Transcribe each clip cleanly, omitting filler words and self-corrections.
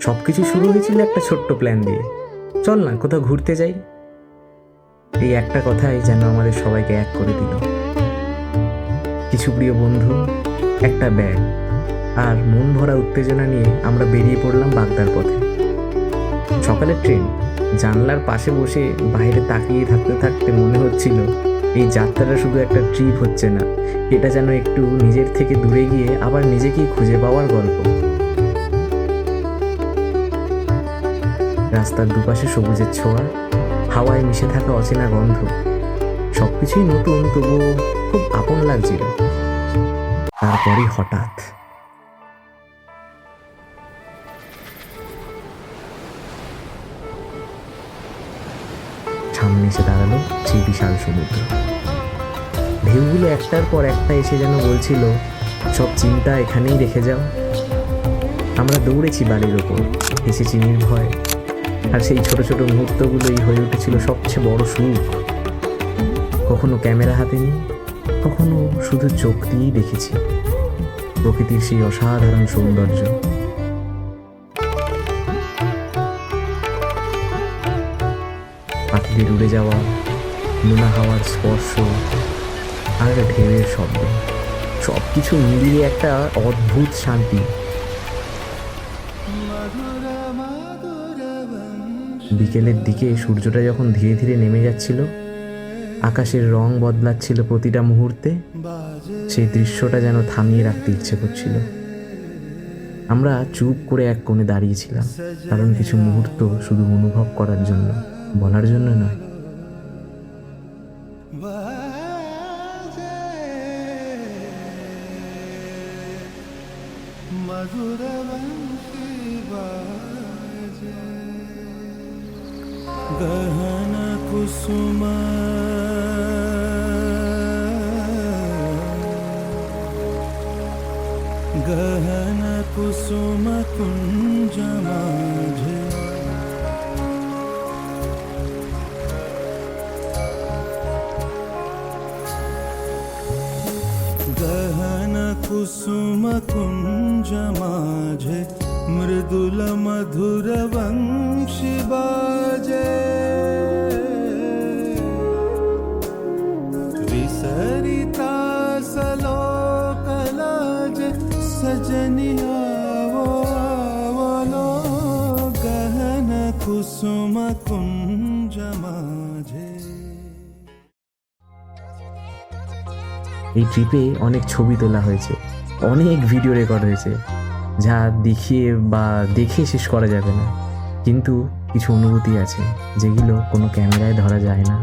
সবকিছু শুরু হয়েছিল একটা ছোট্ট প্ল্যান দিয়ে, চল না কোথাও ঘুরতে যাই। এই একটা কথাই যেন আমাদের সবাইকে এক করে দিল। কিছু প্রিয় বন্ধু, একটা ব্যাগ আর মন ভরা উত্তেজনা নিয়ে আমরা বেরিয়ে পড়লাম বাগদার পথে। সকালের ট্রেন, জানলার পাশে বসে বাইরে তাকিয়ে থাকতে থাকতে মনে হচ্ছিল এই যাত্রাটা শুধু একটা ট্রিপ হচ্ছে না, এটা যেন একটু নিজের থেকে দূরে গিয়ে আবার নিজেকেই খুঁজে পাওয়ার গল্প। রাস্তার দুপাশে সবুজের ছোঁয়া, হাওয়ায় মিশে থাকা অচেনা গন্ধ, সবকিছুই নতুন, তবুও খুব আপন লাগছিল। তারপরই হঠাৎ সামনে এসে দাঁড়ালো সেই বিশাল সমুদ্র। ঢেউগুলো একটার পর একটা এসে যেন বলছিল, সব চিন্তা এখানেই রেখে যাও। আমরা দৌড়েছি বালির ওপর, এসেছি নির্ভয়, আর সেই ছোট ছোট মুহূর্তগুলোই হয়ে উঠেছিল সবচেয়ে বড় সুখ। কখনো ক্যামেরা হাতে নিই, কখনো শুধু চোখ দিয়েই দেখেছি প্রকৃতির সেই অসাধারণ সৌন্দর্য। পাখিদের উড়ে যাওয়া, নোনা হাওয়ার স্পর্শ আর ঢেউয়ের শব্দ, সব কিছু মিলিয়ে একটা অদ্ভুত শান্তি। বিকেলের দিকে সূর্যটা যখন ধীরে ধীরে নেমে যাচ্ছিল, আকাশের রং বদলাচ্ছিল প্রতিটা মুহূর্তে, সেই দৃশ্যটা যেন থামিয়ে রাখতে ইচ্ছে করছিল। আমরা চুপ করে এক কোণে দাঁড়িয়েছিলাম, কারণ কিছু মুহূর্ত শুধু অনুভব করার জন্য, বলার জন্য নয়। गहन कुसुम गहन कुसुम कुंज माझे गहन कुसुम कुंज माझे मृदुल मधुर वंशी बाजे विसरिता सलोकलाज सजनिया वो आवलो गहन कुसुम कुंज माझे। এই ট্রিপে অনেক ছবি তোলা হয়েছে, অনেক ভিডিও রেকর্ড হয়েছে, যা দেখিয়ে বা দেখে শেষ করা যাবে না। কিন্তু কিছু অনুভূতি আছে যেগুলো কোনো ক্যামেরায় ধরা যায় না।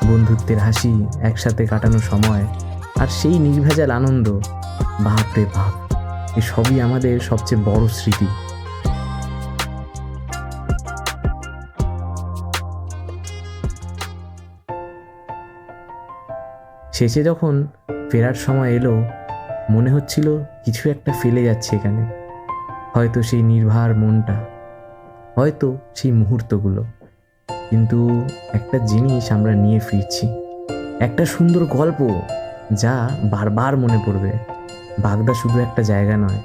বন্ধুত্বের হাসি, একসাথে কাটানো সময়, আর সেই নির্ভেজাল আনন্দ, বাপ রে বাপ, এসবই আমাদের সবচেয়ে বড় স্মৃতি। শেষে যখন ফেরার সময় এলো, মনে হচ্ছিল কিছু একটা ফেলে যাচ্ছে এখানে, হয়তো সেই নির্ভার মনটা, হয়তো সেই মুহূর্তগুলো, কিন্তু একটা জিনিস আমরা নিয়ে ফিরছি, একটা সুন্দর গল্প যা বারবার মনে পড়বে। বাগদা শুধু একটা জায়গা নয়,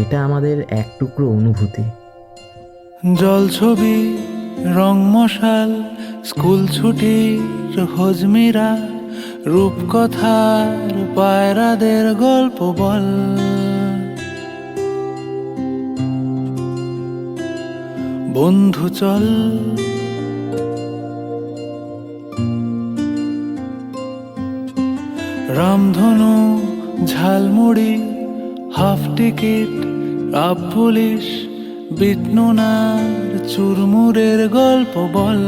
এটা আমাদের এক টুকরো অনুভূতি। জল ছবি, রং মশাল, স্কুল ছুটির হজমিরা, রূপকথার পায়রাদের গল্প বল, বন্ধু চল রামধনু, jhalmuri, half ticket, up police, বিটনুনার চুরমুরের গল্প বল,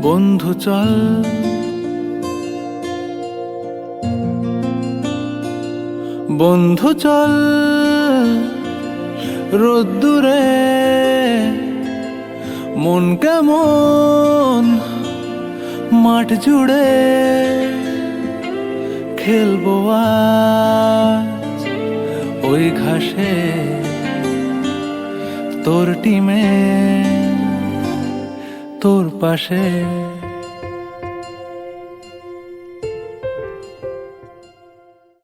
বন্ধু চল বন্ধু চল রোদ্দুরে মন কেমন মাঠ জুড়ে খেলবো আজ ওই ঘাসে তোর টিমে তোর পাশে।